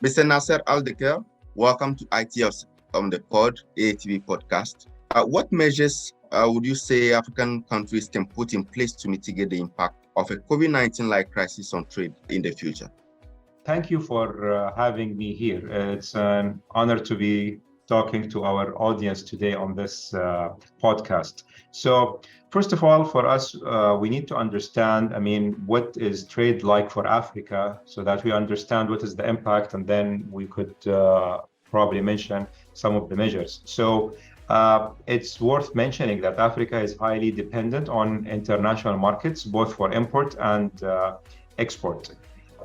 Mr. Nasser Thekair, welcome to ITFC on the AATB podcast. What measures would you say African countries can put in place to mitigate the impact of a COVID-19-like crisis on trade in the future? Thank you for having me here. It's an honor to be talking to our audience today on this podcast. So, first of all, for us, we need to understand, what is trade like for Africa so that we understand what is the impact, and then we could probably mention some of the measures. So, it's worth mentioning that Africa is highly dependent on international markets, both for import and export.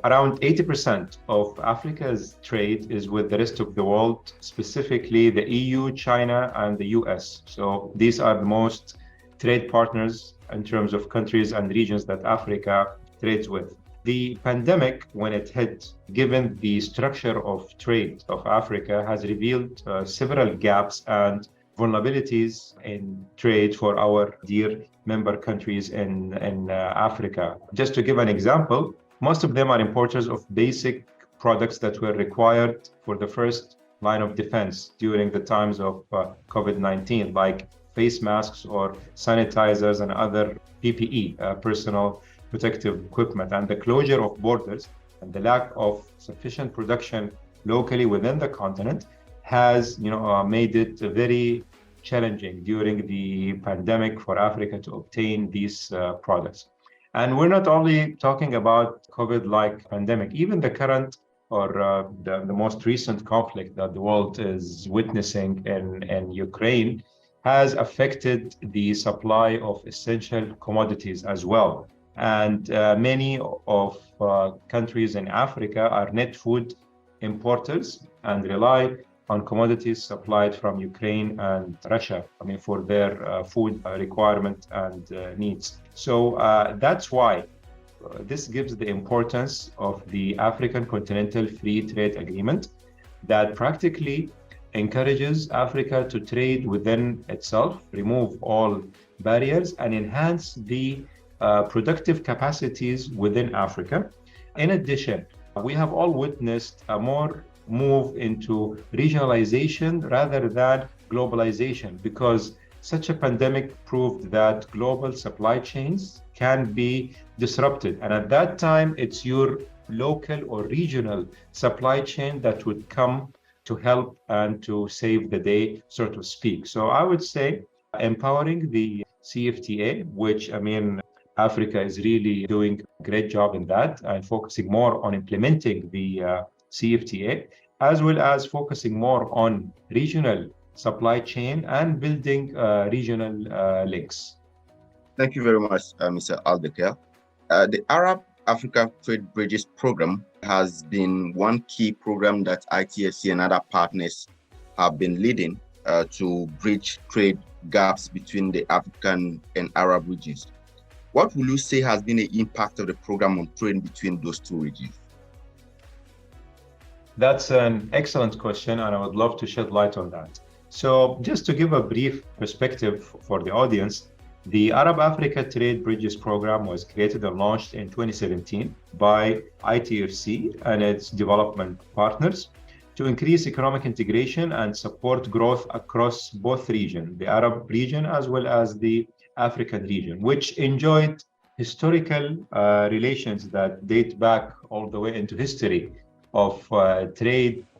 Around 80% of Africa's trade is with the rest of the world, specifically the EU, China, and the US. So these are the most trade partners in terms of countries and regions that Africa trades with. The pandemic, when it hit, given the structure of trade of Africa, has revealed several gaps and vulnerabilities in trade for our dear member countries in Africa. Just to give an example, most of them are importers of basic products that were required for the first line of defense during the times of COVID-19, like face masks or sanitizers and other PPE, personal protective equipment. And the closure of borders and the lack of sufficient production locally within the continent has made it very challenging during the pandemic for Africa to obtain these products. And we're not only talking about COVID-like pandemic, even the current or the most recent conflict that the world is witnessing in Ukraine has affected the supply of essential commodities as well. And many of countries in Africa are net food importers and rely on commodities supplied from Ukraine and Russia, for their food requirement and needs. So that's why this gives the importance of the African Continental Free Trade Agreement that practically encourages Africa to trade within itself, remove all barriers, and enhance the productive capacities within Africa. In addition, we have all witnessed a more move into regionalization rather than globalization, because such a pandemic proved that global supply chains can be disrupted. And at that time, it's your local or regional supply chain that would come to help and to save the day, so to speak. So I would say empowering the CFTA, which Africa is really doing a great job in that and focusing more on implementing the CFTA, as well as focusing more on regional supply chain and building regional links. Thank you very much, Mr. Thekair. The Arab-Africa Trade Bridges Program has been one key program that ITFC and other partners have been leading to bridge trade gaps between the African and Arab regions. What will you say has been the impact of the program on trade between those two regions? That's an excellent question, and I would love to shed light on that. So just to give a brief perspective for the audience, the Arab-Africa Trade Bridges Program was created and launched in 2017 by ITFC and its development partners to increase economic integration and support growth across both regions, the Arab region as well as the African region, which enjoyed historical relations that date back all the way into history of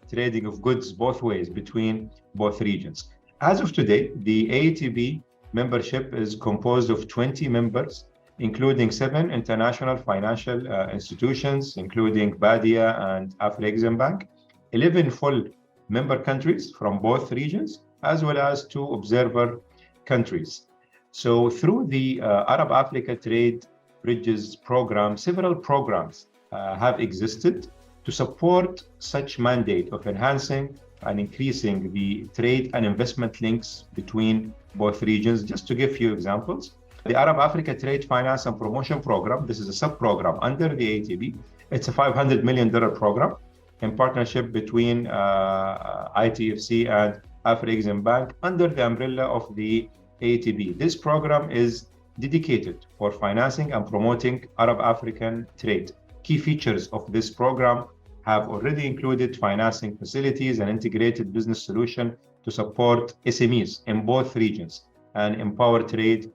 trading of goods both ways between both regions. As of today, the AATB membership is composed of 20 members, including 7 international financial institutions, including Badia and Afreximbank, 11 full member countries from both regions, as well as 2 observer countries. So through the Arab-Africa Trade Bridges Program, several programs have existed to support such mandate of enhancing and increasing the trade and investment links between both regions. Just to give you examples, the Arab-Africa Trade Finance and Promotion Program, this is a sub-program under the AATB. It's a $500 million program in partnership between ITFC and Afreximbank under the umbrella of the AATB. This program is dedicated for financing and promoting Arab-African trade. Key features of this program have already included financing facilities and integrated business solution to support SMEs in both regions and empower trade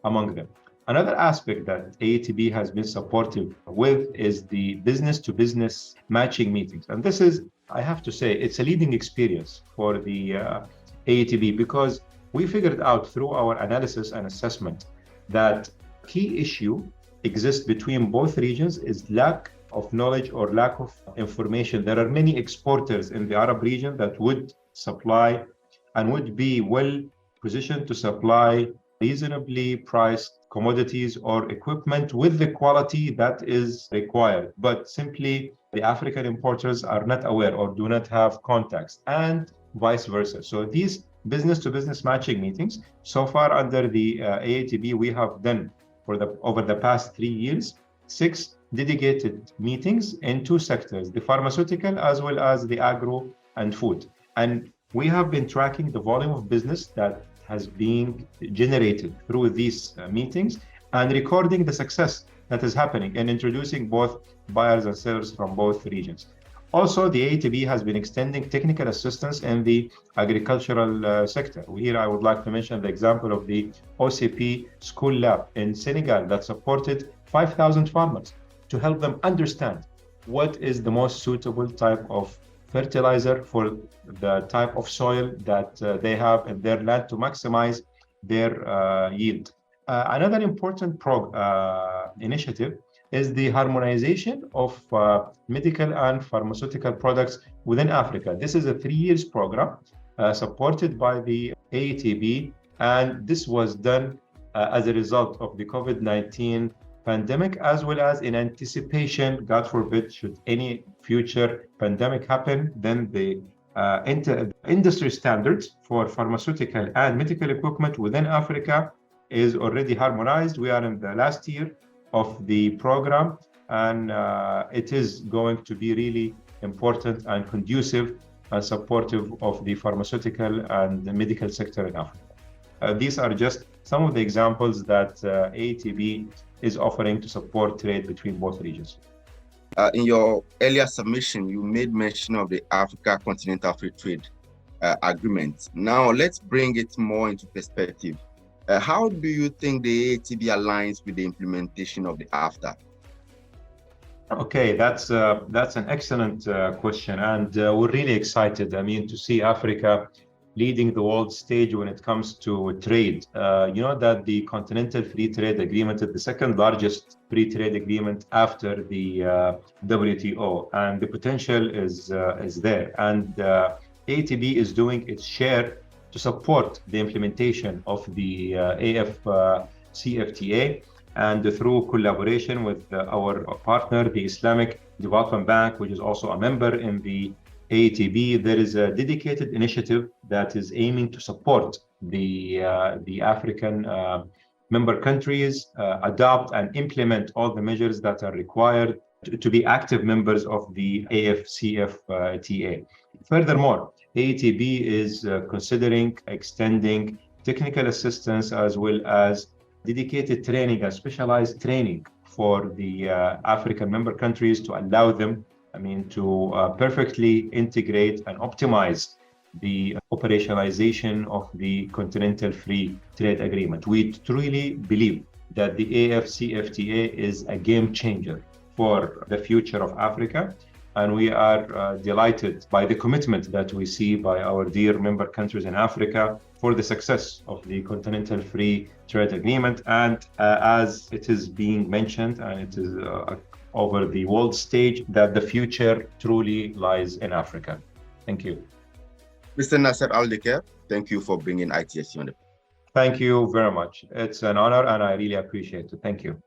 among them. Another aspect that AATB has been supportive with is the business-to-business matching meetings. And this is, I have to say, it's a leading experience for the AATB, because we figured out through our analysis and assessment that key issue exists between both regions is lack of knowledge or lack of information. There are many exporters in the Arab region that would supply and would be well positioned to supply reasonably priced commodities or equipment with the quality that is required. But simply the African importers are not aware or do not have contacts, and vice versa. So these business-to-business matching meetings, so far under the AATB, we have done over the past 3 years, 6 dedicated meetings in 2 sectors, the pharmaceutical as well as the agro and food. And we have been tracking the volume of business that has been generated through these meetings and recording the success that is happening and introducing both buyers and sellers from both regions. Also, the AATB has been extending technical assistance in the agricultural sector. Here, I would like to mention the example of the OCP School Lab in Senegal that supported 5,000 farmers to help them understand what is the most suitable type of fertilizer for the type of soil that they have in their land to maximize their yield. Another important initiative is the harmonization of medical and pharmaceutical products within Africa. This is a 3-year program supported by the AATB, and this was done as a result of the COVID-19 pandemic, as well as in anticipation, God forbid, should any future pandemic happen, then the industry standards for pharmaceutical and medical equipment within Africa is already harmonized. We are in the last year of the program, and it is going to be really important and conducive and supportive of the pharmaceutical and the medical sector in Africa. These are just some of the examples that AATB is offering to support trade between both regions. In your earlier submission, you made mention of the Africa Continental Free Trade Agreement. Now, let's bring it more into perspective. How do you think the AATB aligns with the implementation of the AFTA? Okay, that's an excellent question, and we're really excited. I mean, to see Africa leading the world stage when it comes to trade. You know that the Continental Free Trade Agreement is the second largest free trade agreement after the WTO, and the potential is there. And AATB is doing its share to support the implementation of the AFCFTA, and through collaboration with our partner, the Islamic Development Bank, which is also a member in the AATB, there is a dedicated initiative that is aiming to support the African member countries adopt and implement all the measures that are required to be active members of the AFCFTA. Furthermore, AATB is considering extending technical assistance as well as dedicated training and specialized training for the African member countries to allow them, to perfectly integrate and optimize the operationalization of the Continental Free Trade Agreement. We truly believe that the AFCFTA is a game changer for the future of Africa, and we are delighted by the commitment that we see by our dear member countries in Africa for the success of the Continental Free Trade Agreement. And as it is being mentioned, and it is over the world stage, that the future truly lies in Africa. Thank you. Mr. Nasser Al-Thekair, thank you for bringing ITFC on the. Thank you very much. It's an honor, and I really appreciate it. Thank you.